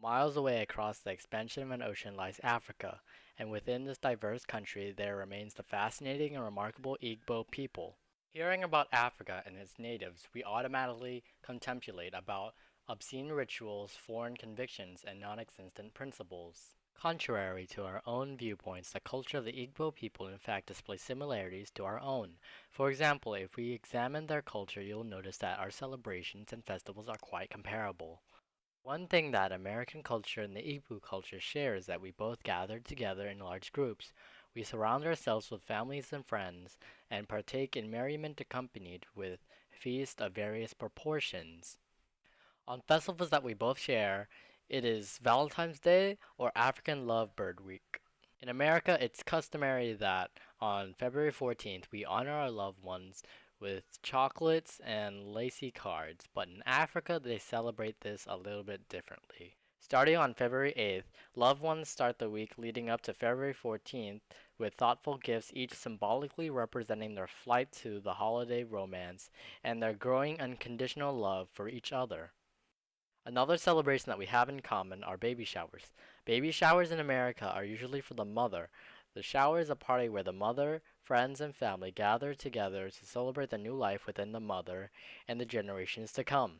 Miles away across the expansion of an ocean lies Africa, and within this diverse country there remains the fascinating and remarkable Igbo people. Hearing about Africa and its natives, we automatically contemplate about obscene rituals, foreign convictions, and non-existent principles. Contrary to our own viewpoints, the culture of the Igbo people in fact displays similarities to our own. For example, if we examine their culture, you'll notice that our celebrations and festivals are quite comparable. One thing that American culture and the Igbo culture share is that we both gather together in large groups. We surround ourselves with families and friends, and partake in merriment accompanied with feasts of various proportions. On festivals that we both share, it is Valentine's Day or African Lovebird Week. In America, it's customary that on February 14th we honor our loved ones with chocolates and lacy cards, but in Africa they celebrate this a little bit differently. Starting on February 8th, loved ones start the week leading up to February 14th with thoughtful gifts, each symbolically representing their flight to the holiday romance and their growing unconditional love for each other. Another celebration that we have in common are baby showers. Baby showers in America are usually for the mother. The shower is a party where the mother, friends, and family gather together to celebrate the new life within the mother and the generations to come.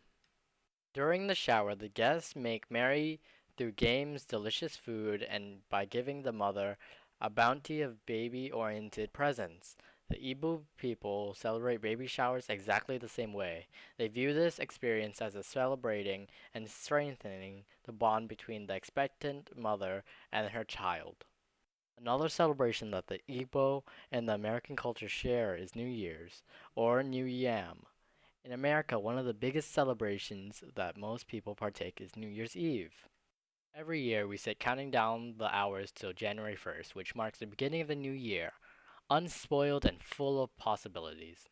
During the shower, the guests make merry through games, delicious food, and by giving the mother a bounty of baby-oriented presents. The Igbo people celebrate baby showers exactly the same way. They view this experience as a celebrating and strengthening the bond between the expectant mother and her child. Another celebration that the Igbo and the American culture share is New Year's, or New Yam. In America, one of the biggest celebrations that most people partake is New Year's Eve. Every year, we sit counting down the hours till January 1st, which marks the beginning of the new year, unspoiled and full of possibilities.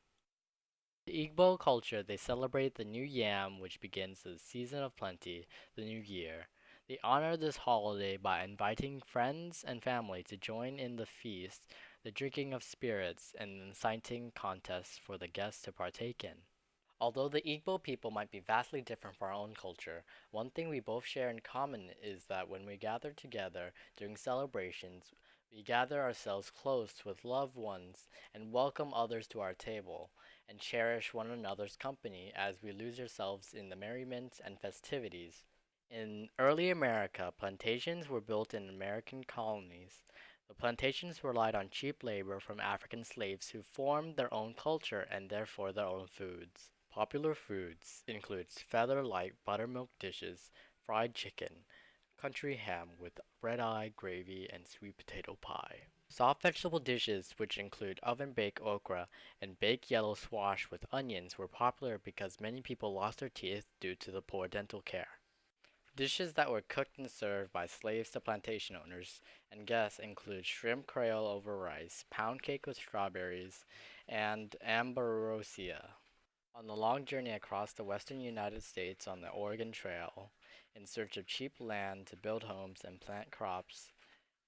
The Igbo culture, they celebrate the new yam, which begins the season of plenty, the new year. They honor this holiday by inviting friends and family to join in the feast, the drinking of spirits, and inciting contests for the guests to partake in. Although the Igbo people might be vastly different from our own culture, one thing we both share in common is that when we gather together during celebrations, we gather ourselves close with loved ones and welcome others to our table, and cherish one another's company as we lose ourselves in the merriment and festivities. In early America, plantations were built in American colonies. The plantations relied on cheap labor from African slaves who formed their own culture and therefore their own foods. Popular foods includes feather-light buttermilk dishes, fried chicken, country ham with red-eye gravy, and sweet potato pie. Soft vegetable dishes, which include oven-baked okra and baked yellow squash with onions, were popular because many people lost their teeth due to the poor dental care. Dishes that were cooked and served by slaves to plantation owners and guests include shrimp creole over rice, pound cake with strawberries, and ambrosia. On the long journey across the western United States on the Oregon Trail, in search of cheap land to build homes and plant crops,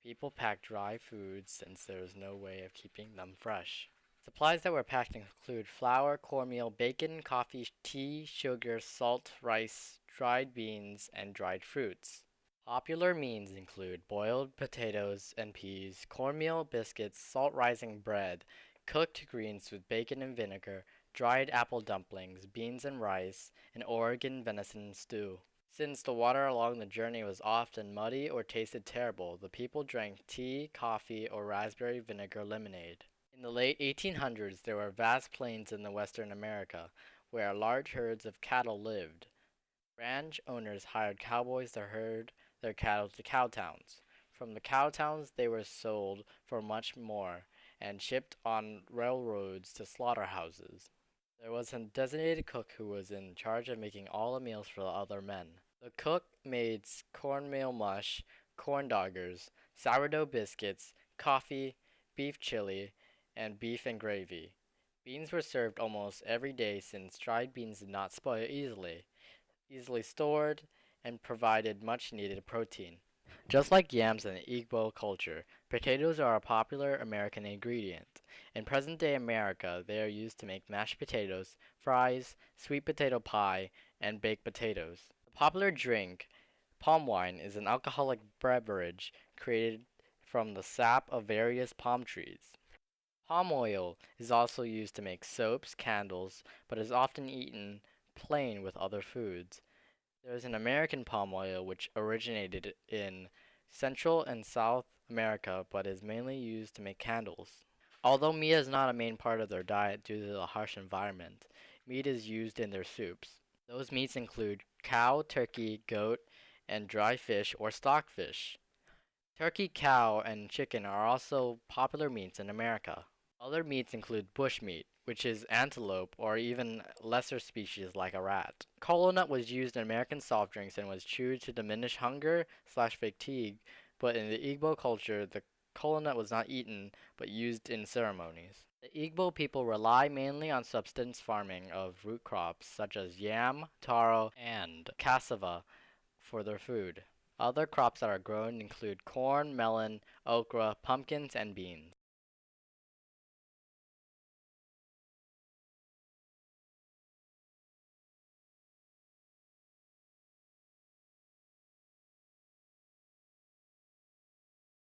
people packed dry foods since there was no way of keeping them fresh. Supplies that were packed include flour, cornmeal, bacon, coffee, tea, sugar, salt, rice, dried beans, and dried fruits. Popular means include boiled potatoes and peas, cornmeal, biscuits, salt-rising bread, cooked greens with bacon and vinegar, dried apple dumplings, beans and rice, and Oregon venison stew. Since the water along the journey was often muddy or tasted terrible, the people drank tea, coffee, or raspberry vinegar lemonade. In the late 1800s, there were vast plains in the western America, where large herds of cattle lived. Ranch owners hired cowboys to herd their cattle to cow towns. From the cow towns, they were sold for much more and shipped on railroads to slaughterhouses. There was a designated cook who was in charge of making all the meals for the other men. The cook made cornmeal mush, corn doggers, sourdough biscuits, coffee, beef chili, and beef and gravy. Beans were served almost every day since dried beans did not spoil easily stored, and provided much needed protein. Just like yams in the Igbo culture, potatoes are a popular American ingredient. In present-day America, they are used to make mashed potatoes, fries, sweet potato pie, and baked potatoes. The popular drink, Palm wine is an alcoholic beverage created from the sap of various palm trees. Palm oil is also used to make soaps, candles, but is often eaten plain with other foods. There is an American palm oil which originated in Central and South America but is mainly used to make candles. Although meat is not a main part of their diet due to the harsh environment, meat is used in their soups. Those meats include cow, turkey, goat, and dry fish or stockfish. Turkey, cow, and chicken are also popular meats in America. Other meats include bushmeat, which is antelope or even lesser species like a rat. Kola nut was used in American soft drinks and was chewed to diminish hunger/fatigue, but in the Igbo culture, the kola nut was not eaten but used in ceremonies. The Igbo people rely mainly on subsistence farming of root crops such as yam, taro, and cassava for their food. Other crops that are grown include corn, melon, okra, pumpkins, and beans.